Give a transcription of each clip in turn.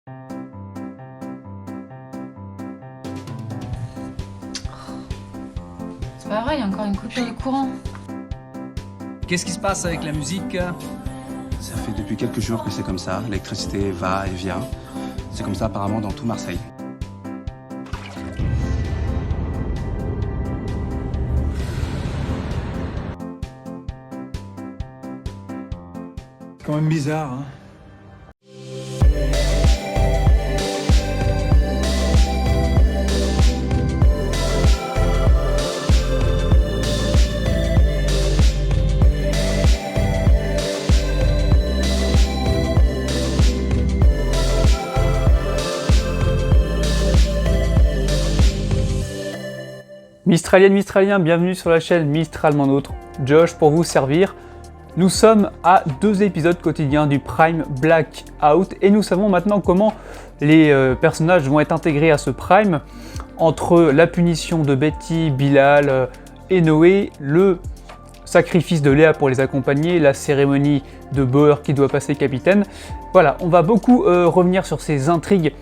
C'est pas vrai, il y a encore une coupure de courant. Qu'est-ce qui se passe avec la musique? Ça fait depuis quelques jours que c'est comme ça. L'électricité va et vient. C'est comme ça apparemment dans tout Marseille. C'est quand même bizarre, hein. Mistraliennes, Mistraliens, bienvenue sur la chaîne Mistral Mon Autre, Josh pour vous servir. Nous sommes à 2 épisodes quotidiens du Prime Blackout et nous savons maintenant comment les personnages vont être intégrés à ce Prime entre la punition de Betty, Bilal et Noé, le sacrifice de Léa pour les accompagner, la cérémonie de Bauer qui doit passer capitaine. Voilà, on va beaucoup revenir sur ces intrigues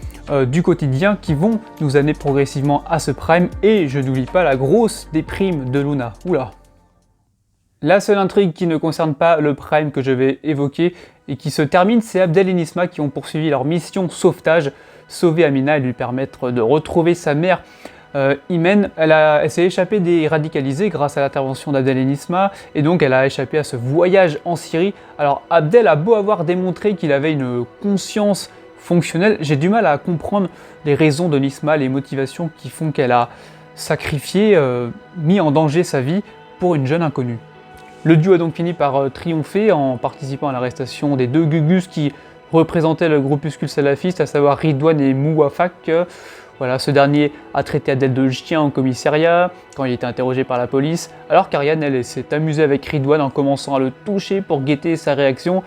du quotidien qui vont nous amener progressivement à ce Prime et je n'oublie pas la grosse déprime de Luna. Oula. La seule intrigue qui ne concerne pas le Prime que je vais évoquer et qui se termine, c'est Abdel et Nisma qui ont poursuivi leur mission sauvetage, sauver Amina et lui permettre de retrouver sa mère Imen. Elle s'est échappée des radicalisés grâce à l'intervention d'Abdel et Nisma et donc elle a échappé à ce voyage en Syrie. Alors Abdel a beau avoir démontré qu'il avait une conscience fonctionnelle, j'ai du mal à comprendre les raisons de Nisma, les motivations qui font qu'elle a sacrifié, mis en danger sa vie pour une jeune inconnue. Le duo a donc fini par triompher en participant à l'arrestation des 2 Gugus qui représentaient le groupuscule salafiste, à savoir Ridwan et Mouafak. Voilà, ce dernier a traité Abdel de chien au commissariat quand il était interrogé par la police, alors qu'Ariane, elle, s'est amusée avec Ridwan en commençant à le toucher pour guetter sa réaction.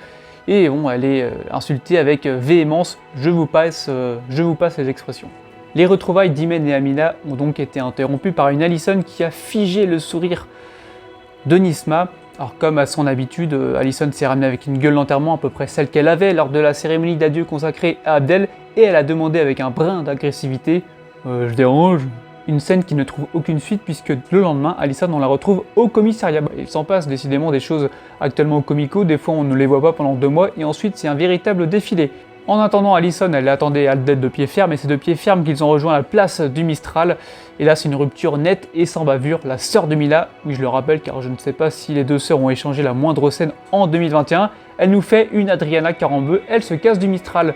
Et bon, elle est insultée avec véhémence, je vous passe les expressions. Les retrouvailles d'Imen et Amina ont donc été interrompues par une Alison qui a figé le sourire de Nisma. Alors comme à son habitude, Alison s'est ramenée avec une gueule d'enterrement à peu près celle qu'elle avait lors de la cérémonie d'adieu consacrée à Abdel, et elle a demandé avec un brin d'agressivité « je dérange ?» Une scène qui ne trouve aucune suite puisque le lendemain, Alison on la retrouve au commissariat. Il s'en passe décidément des choses actuellement au comico, des fois on ne les voit pas pendant 2 mois et ensuite c'est un véritable défilé. En attendant, Alison elle attendait Abdel de pied ferme et c'est de pied ferme qu'ils ont rejoint la place du Mistral. Et là c'est une rupture nette et sans bavure. La sœur de Mila, oui je le rappelle car je ne sais pas si les 2 sœurs ont échangé la moindre scène en 2021, elle nous fait une Adriana Carambeu, elle se casse du Mistral.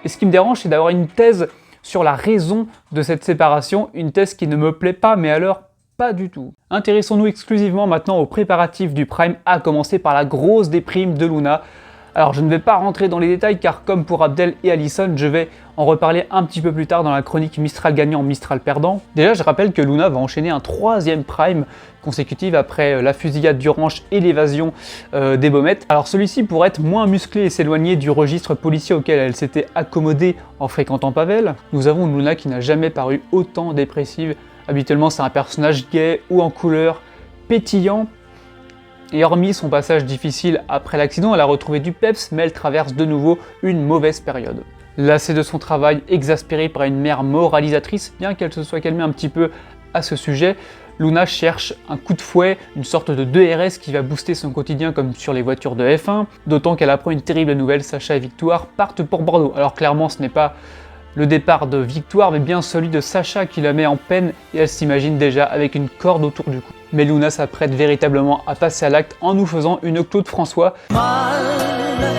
Et ce qui me dérange c'est d'avoir une thèse sur la raison de cette séparation, une thèse qui ne me plaît pas, mais alors pas du tout. Intéressons-nous exclusivement maintenant aux préparatifs du Prime, à commencer par la grosse déprime de Luna. Alors je ne vais pas rentrer dans les détails car comme pour Abdel et Alison, je vais en reparler un petit peu plus tard dans la chronique Mistral gagnant, Mistral perdant. Déjà je rappelle que Luna va enchaîner un 3e Prime consécutif après la fusillade d'Uranche et l'évasion des Baumettes. Alors celui-ci pourrait être moins musclé et s'éloigner du registre policier auquel elle s'était accommodée en fréquentant Pavel. Nous avons Luna qui n'a jamais paru autant dépressive. Habituellement c'est un personnage gai ou en couleur, pétillant. Et hormis son passage difficile après l'accident, elle a retrouvé du peps, mais elle traverse de nouveau une mauvaise période. Lassée de son travail, exaspérée par une mère moralisatrice, bien qu'elle se soit calmée un petit peu à ce sujet, Luna cherche un coup de fouet, une sorte de 2RS qui va booster son quotidien comme sur les voitures de F1, d'autant qu'elle apprend une terrible nouvelle, Sacha et Victoire partent pour Bordeaux. Alors clairement ce n'est pas le départ de Victoire, mais bien celui de Sacha qui la met en peine et elle s'imagine déjà avec une corde autour du cou. Mais Luna s'apprête véritablement à passer à l'acte en nous faisant une Claude François. Mal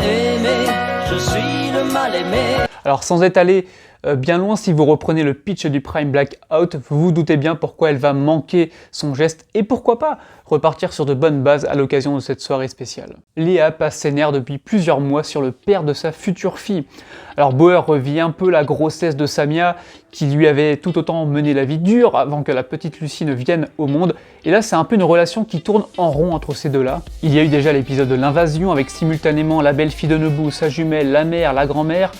aimé, je suis le mal aimé. Alors sans étaler bien loin, si vous reprenez le pitch du Prime Blackout, vous vous doutez bien pourquoi elle va manquer son geste et pourquoi pas repartir sur de bonnes bases à l'occasion de cette soirée spéciale. Léa passe ses nerfs depuis plusieurs mois sur le père de sa future fille. Alors Bauer revit un peu la grossesse de Samia qui lui avait tout autant mené la vie dure avant que la petite Lucie ne vienne au monde. Et là c'est un peu une relation qui tourne en rond entre ces deux-là. Il y a eu déjà l'épisode de l'invasion avec simultanément la belle-fille de Nebou, sa jumelle, la mère, la grand-mère.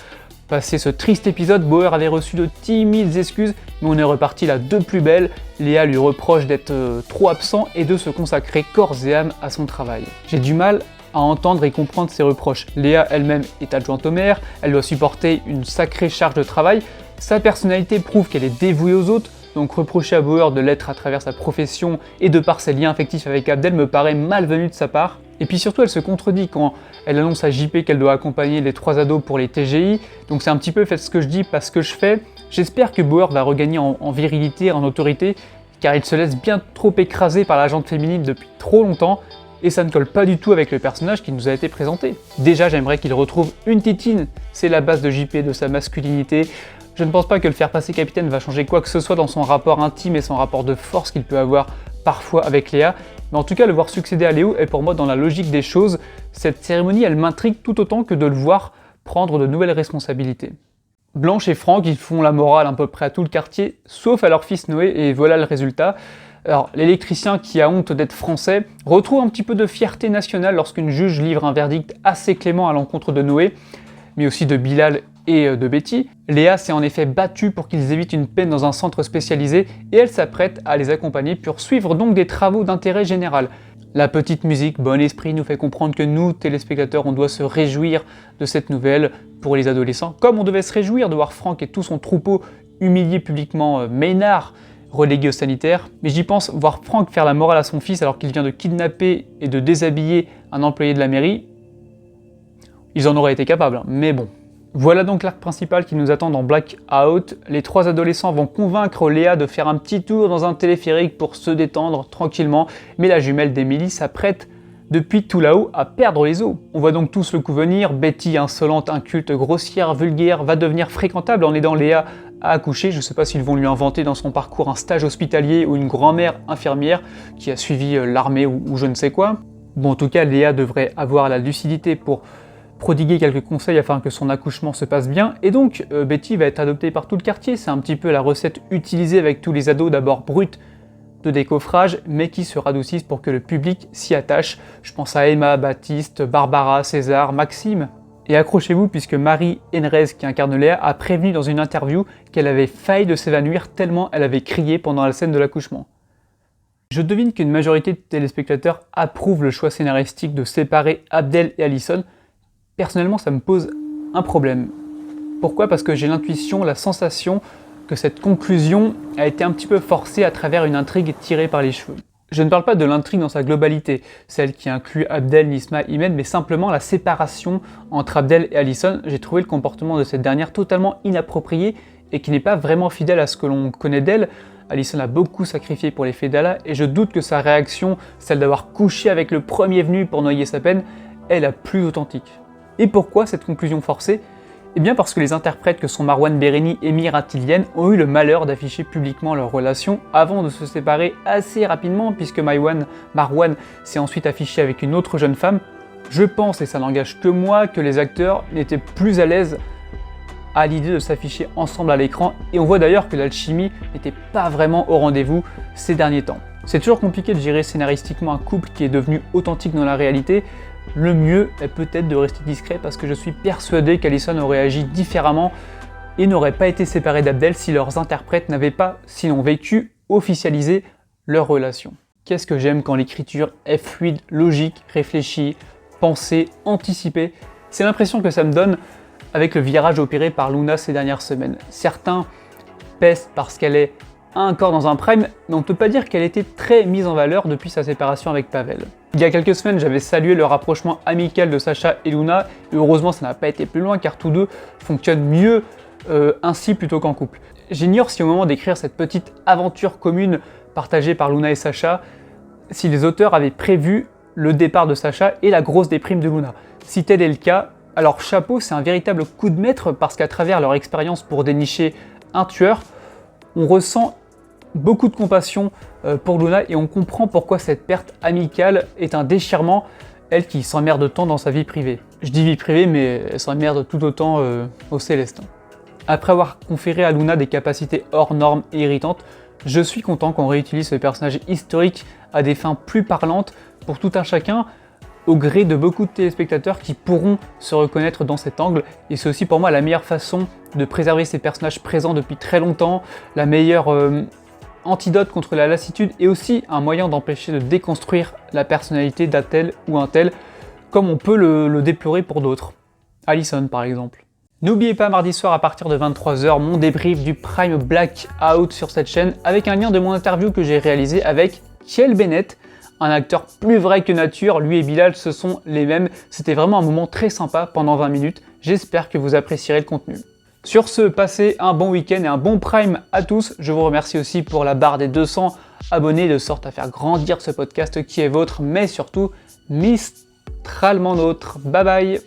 Passé ce triste épisode, Bauer avait reçu de timides excuses, mais on est reparti là de plus belle. Léa lui reproche d'être trop absent et de se consacrer corps et âme à son travail. J'ai du mal à entendre et comprendre ses reproches. Léa elle-même est adjointe au maire, elle doit supporter une sacrée charge de travail, sa personnalité prouve qu'elle est dévouée aux autres, donc reprocher à Bauer de l'être à travers sa profession et de par ses liens affectifs avec Abdel me paraît malvenu de sa part. Et puis surtout elle se contredit quand elle annonce à JP qu'elle doit accompagner les 3 ados pour les TGI, donc c'est un petit peu faites ce que je dis, pas ce que je fais. J'espère que Bauer va regagner en virilité, en autorité, car il se laisse bien trop écraser par la jante féminine depuis trop longtemps, et ça ne colle pas du tout avec le personnage qui nous a été présenté. Déjà j'aimerais qu'il retrouve une titine, c'est la base de JP, de sa masculinité. Je ne pense pas que le faire passer capitaine va changer quoi que ce soit dans son rapport intime et son rapport de force qu'il peut avoir parfois avec Léa, mais en tout cas le voir succéder à Léo est pour moi dans la logique des choses. Cette cérémonie elle m'intrigue tout autant que de le voir prendre de nouvelles responsabilités. Blanche et Franck, ils font la morale à peu près à tout le quartier, sauf à leur fils Noé, et voilà le résultat. Alors, l'électricien qui a honte d'être français retrouve un petit peu de fierté nationale lorsqu'une juge livre un verdict assez clément à l'encontre de Noé, mais aussi de Bilal et de Betty. Léa s'est en effet battue pour qu'ils évitent une peine dans un centre spécialisé, et elle s'apprête à les accompagner pour suivre donc des travaux d'intérêt général. La petite musique Bon Esprit nous fait comprendre que nous, téléspectateurs, on doit se réjouir de cette nouvelle pour les adolescents, comme on devait se réjouir de voir Franck et tout son troupeau humilier publiquement Maynard, relégué au sanitaire. Mais j'y pense, voir Franck faire la morale à son fils alors qu'il vient de kidnapper et de déshabiller un employé de la mairie, ils en auraient été capables, mais bon. Voilà donc l'arc principal qui nous attend dans Blackout. Les 3 adolescents vont convaincre Léa de faire un petit tour dans un téléphérique pour se détendre tranquillement, mais la jumelle d'Emily s'apprête depuis tout là-haut à perdre les os. On voit donc tous le coup venir, Betty, insolente, inculte, grossière, vulgaire, va devenir fréquentable en aidant Léa à accoucher. Je sais pas s'ils vont lui inventer dans son parcours un stage hospitalier ou une grand-mère infirmière qui a suivi l'armée ou je ne sais quoi. Bon, en tout cas, Léa devrait avoir la lucidité pour prodiguer quelques conseils afin que son accouchement se passe bien, et donc Betty va être adoptée par tout le quartier. C'est un petit peu la recette utilisée avec tous les ados d'abord bruts de décoffrage, mais qui se radoucissent pour que le public s'y attache. Je pense à Emma, Baptiste, Barbara, César, Maxime. Et accrochez-vous puisque Marie Henrez, qui incarne Léa, a prévenu dans une interview qu'elle avait failli de s'évanouir tellement elle avait crié pendant la scène de l'accouchement. Je devine qu'une majorité de téléspectateurs approuvent le choix scénaristique de séparer Abdel et Allison. Personnellement, ça me pose un problème. Pourquoi ? Parce que j'ai l'intuition, la sensation que cette conclusion a été un petit peu forcée à travers une intrigue tirée par les cheveux. Je ne parle pas de l'intrigue dans sa globalité, celle qui inclut Abdel, Nisma, Imed, mais simplement la séparation entre Abdel et Allison. J'ai trouvé le comportement de cette dernière totalement inapproprié et qui n'est pas vraiment fidèle à ce que l'on connaît d'elle. Allison a beaucoup sacrifié pour les faits d'Allah et je doute que sa réaction, celle d'avoir couché avec le premier venu pour noyer sa peine, est la plus authentique. Et pourquoi cette conclusion forcée ? Eh bien parce que les interprètes que sont Marwan Béréni et Mira Tilienne ont eu le malheur d'afficher publiquement leur relation avant de se séparer assez rapidement, puisque Marwan s'est ensuite affiché avec une autre jeune femme. Je pense, et ça n'engage que moi, que les acteurs n'étaient plus à l'aise à l'idée de s'afficher ensemble à l'écran, et on voit d'ailleurs que l'alchimie n'était pas vraiment au rendez-vous ces derniers temps. C'est toujours compliqué de gérer scénaristiquement un couple qui est devenu authentique dans la réalité. Le mieux est peut-être de rester discret parce que je suis persuadé qu'Allison aurait agi différemment et n'aurait pas été séparée d'Abdel si leurs interprètes n'avaient pas, sinon vécu, officialisé leur relation. Qu'est-ce que j'aime quand l'écriture est fluide, logique, réfléchie, pensée, anticipée. C'est l'impression que ça me donne avec le virage opéré par Luna ces dernières semaines. Certains pestent parce qu'elle est encore dans un prime, mais on ne peut pas dire qu'elle était très mise en valeur depuis sa séparation avec Pavel. Il y a quelques semaines, j'avais salué le rapprochement amical de Sacha et Luna, et heureusement ça n'a pas été plus loin car tous deux fonctionnent mieux ainsi plutôt qu'en couple. J'ignore si au moment d'écrire cette petite aventure commune partagée par Luna et Sacha, si les auteurs avaient prévu le départ de Sacha et la grosse déprime de Luna. Si tel est le cas, alors chapeau, c'est un véritable coup de maître parce qu'à travers leur expérience pour dénicher un tueur, on ressent beaucoup de compassion pour Luna et on comprend pourquoi cette perte amicale est un déchirement, elle qui s'emmerde tant dans sa vie privée. Je dis vie privée, mais elle s'emmerde tout autant au Célestin. Après avoir conféré à Luna des capacités hors normes et irritantes, je suis content qu'on réutilise ce personnage historique à des fins plus parlantes pour tout un chacun, au gré de beaucoup de téléspectateurs qui pourront se reconnaître dans cet angle, et c'est aussi pour moi la meilleure façon de préserver ces personnages présents depuis très longtemps, la meilleure antidote contre la lassitude et aussi un moyen d'empêcher de déconstruire la personnalité d'un tel ou un tel. comme on peut le déplorer pour d'autres. Allison par exemple. N'oubliez pas mardi soir à partir de 23h mon débrief du Prime Blackout sur cette chaîne avec un lien de mon interview que j'ai réalisé avec Kiel Bennett, un acteur plus vrai que nature, lui et Bilal ce sont les mêmes. C'était vraiment un moment très sympa pendant 20 minutes, j'espère que vous apprécierez le contenu. Sur ce, passez un bon week-end et un bon Prime à tous. Je vous remercie aussi pour la barre des 200 abonnés de sorte à faire grandir ce podcast qui est vôtre, mais surtout mistralement nôtre. Bye bye.